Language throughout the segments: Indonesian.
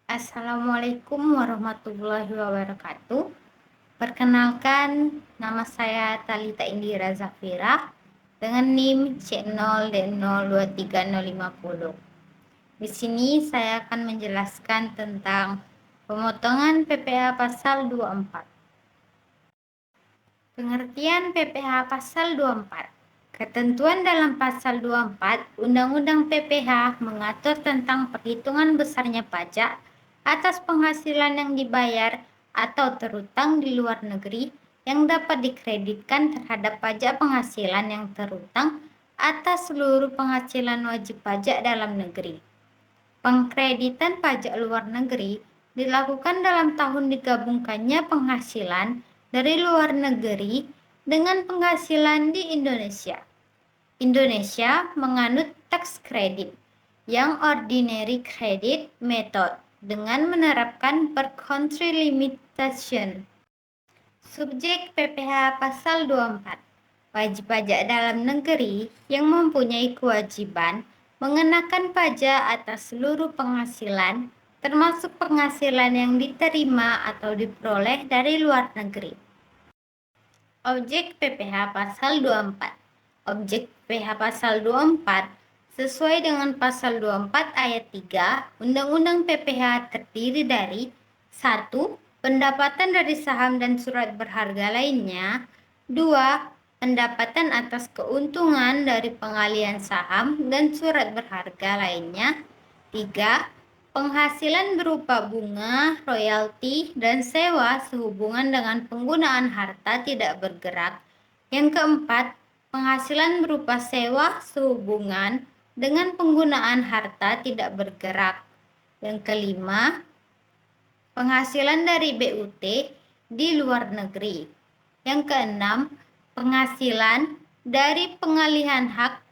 Assalamualaikum warahmatullahi wabarakatuh. Perkenalkan, nama saya Talita Indira Zafira dengan NIM C0D023050. Di sini saya akan menjelaskan tentang pemotongan PPh pasal 24. Pengertian PPh pasal 24. Ketentuan dalam pasal 24 Undang-Undang PPh mengatur tentang perhitungan besarnya pajak atas penghasilan yang dibayar atau terutang di luar negeri yang dapat dikreditkan terhadap pajak penghasilan yang terutang atas seluruh penghasilan wajib pajak dalam negeri. Pengkreditan pajak luar negeri dilakukan dalam tahun digabungkannya penghasilan dari luar negeri dengan penghasilan di Indonesia. Indonesia menganut tax credit yang ordinary credit method dengan menerapkan per country limitation. Subjek PPh pasal 24. Wajib pajak dalam negeri yang mempunyai kewajiban mengenakan pajak atas seluruh penghasilan, termasuk penghasilan yang diterima atau diperoleh dari luar negeri. Objek PPh pasal 24. Objek PPh pasal 24 sesuai dengan pasal 24 ayat 3 Undang-Undang PPh terdiri dari 1. Pendapatan dari saham dan surat berharga lainnya. 2. Pendapatan atas keuntungan dari pengalihan saham dan surat berharga lainnya. 3. Penghasilan berupa bunga, royalti, dan sewa sehubungan dengan penggunaan harta tidak bergerak. Yang keempat, penghasilan berupa sewa sehubungan dengan penggunaan harta tidak bergerak. Yang kelima, penghasilan dari BUT di luar negeri. Yang keenam, penghasilan dari pengalihan hak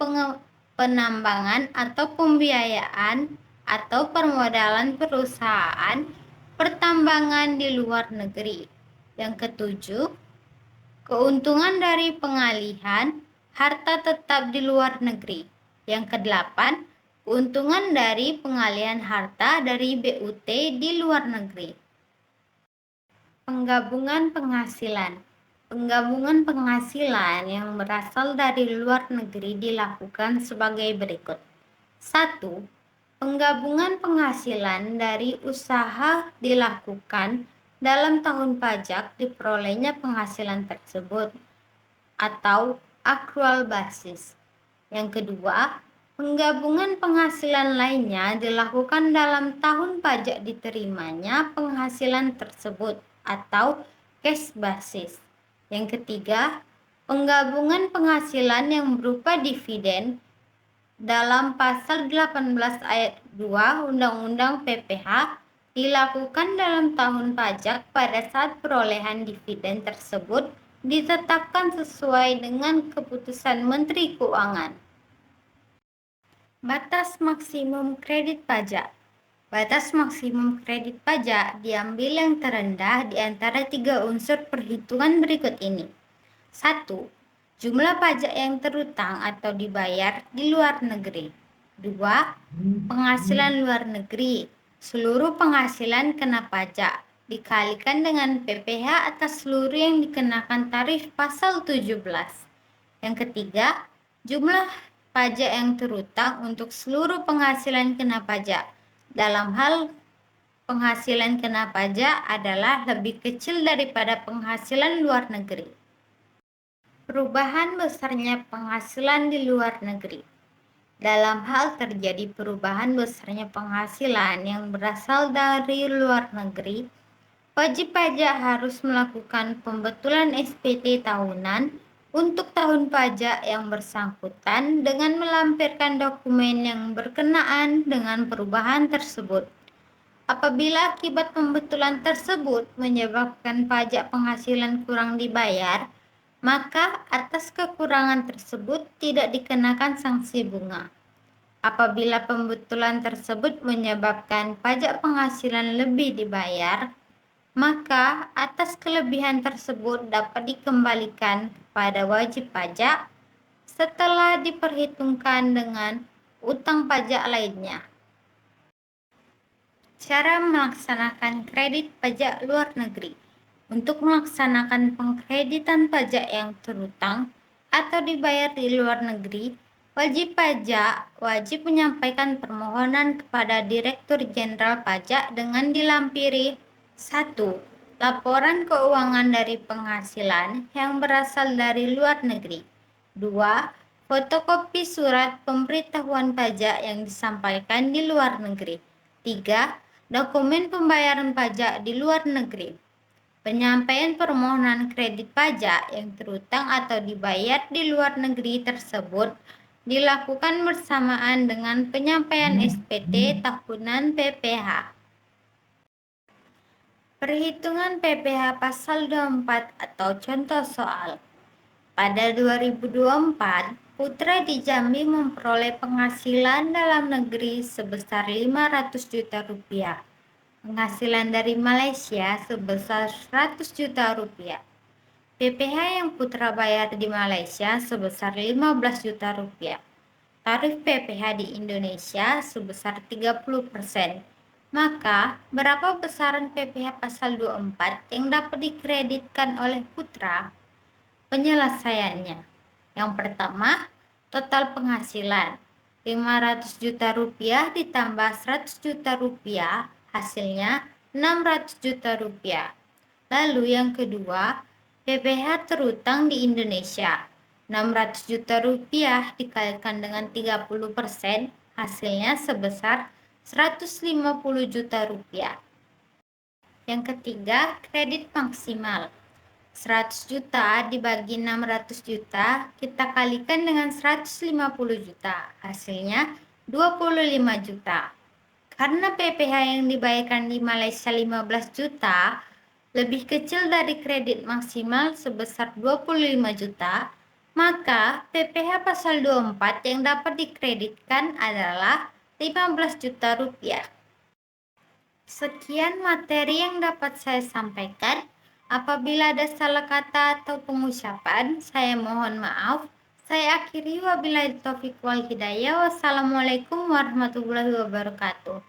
penambangan atau pembiayaan atau permodalan perusahaan pertambangan di luar negeri. Yang ketujuh, keuntungan dari pengalihan harta tetap di luar negeri. Yang kedelapan, keuntungan dari pengalihan harta dari BUT di luar negeri. Penggabungan penghasilan. Penggabungan penghasilan yang berasal dari luar negeri dilakukan sebagai berikut. 1. Penggabungan penghasilan dari usaha dilakukan dalam tahun pajak diperolehnya penghasilan tersebut atau accrual basis. Yang kedua, penggabungan penghasilan lainnya dilakukan dalam tahun pajak diterimanya penghasilan tersebut atau cash basis. Yang ketiga, penggabungan penghasilan yang berupa dividen dalam pasal 18 ayat 2 Undang-Undang PPh dilakukan dalam tahun pajak pada saat perolehan dividen tersebut ditetapkan sesuai dengan keputusan Menteri Keuangan. Batas maksimum kredit pajak. Batas maksimum kredit pajak diambil yang terendah di antara 3 unsur perhitungan berikut ini. 1. Jumlah pajak yang terutang atau dibayar di luar negeri. 2. Penghasilan luar negeri. Seluruh penghasilan kena pajak dikalikan dengan PPh atas seluruh yang dikenakan tarif pasal 17. Yang ketiga, jumlah pajak yang terutang untuk seluruh penghasilan kena pajak. Dalam hal penghasilan kena pajak adalah lebih kecil daripada penghasilan luar negeri. Perubahan besarnya penghasilan di luar negeri. Dalam hal terjadi perubahan besarnya penghasilan yang berasal dari luar negeri, wajib pajak harus melakukan pembetulan SPT tahunan untuk tahun pajak yang bersangkutan dengan melampirkan dokumen yang berkenaan dengan perubahan tersebut. Apabila akibat pembetulan tersebut menyebabkan pajak penghasilan kurang dibayar, maka atas kekurangan tersebut tidak dikenakan sanksi bunga. Apabila pembetulan tersebut menyebabkan pajak penghasilan lebih dibayar, maka atas kelebihan tersebut dapat dikembalikan kepada wajib pajak setelah diperhitungkan dengan utang pajak lainnya. Cara melaksanakan kredit pajak luar negeri. Untuk melaksanakan pengkreditan pajak yang terutang atau dibayar di luar negeri, wajib pajak wajib menyampaikan permohonan kepada Direktur Jenderal Pajak dengan dilampiri 1. Laporan keuangan dari penghasilan yang berasal dari luar negeri. 2. Fotokopi surat pemberitahuan pajak yang disampaikan di luar negeri. 3. Dokumen pembayaran pajak di luar negeri. Penyampaian permohonan kredit pajak yang terutang atau dibayar di luar negeri tersebut dilakukan bersamaan dengan penyampaian SPT tahunan PPh. Perhitungan PPh pasal 24 atau contoh soal. Pada 2024, Putra di Jambi memperoleh penghasilan dalam negeri sebesar 500 juta rupiah. Penghasilan dari Malaysia sebesar 100 juta rupiah. PPh yang Putra bayar di Malaysia sebesar 15 juta rupiah. Tarif PPh di Indonesia sebesar 30%. Maka, berapa besaran PPh pasal 24 yang dapat dikreditkan oleh Putra? Penyelesaiannya. Yang pertama, total penghasilan 500 juta rupiah ditambah 100 juta rupiah, hasilnya 600 juta rupiah. Lalu yang kedua, PPh terutang di Indonesia. 600 juta rupiah dikalikan dengan 30%, hasilnya sebesar 150 juta rupiah. Yang ketiga, kredit maksimal. 100 juta dibagi 600 juta, kita kalikan dengan 150 juta, hasilnya 25 juta. Karena PPh yang dibayarkan di Malaysia 15 juta, lebih kecil dari kredit maksimal sebesar 25 juta, maka PPh pasal 24 yang dapat dikreditkan adalah 15 juta rupiah. Sekian materi yang dapat saya sampaikan. Apabila ada salah kata atau pengucapan, saya mohon maaf. Saya akhiri wabillahi taufiq wal hidayah. Wassalamualaikum warahmatullahi wabarakatuh.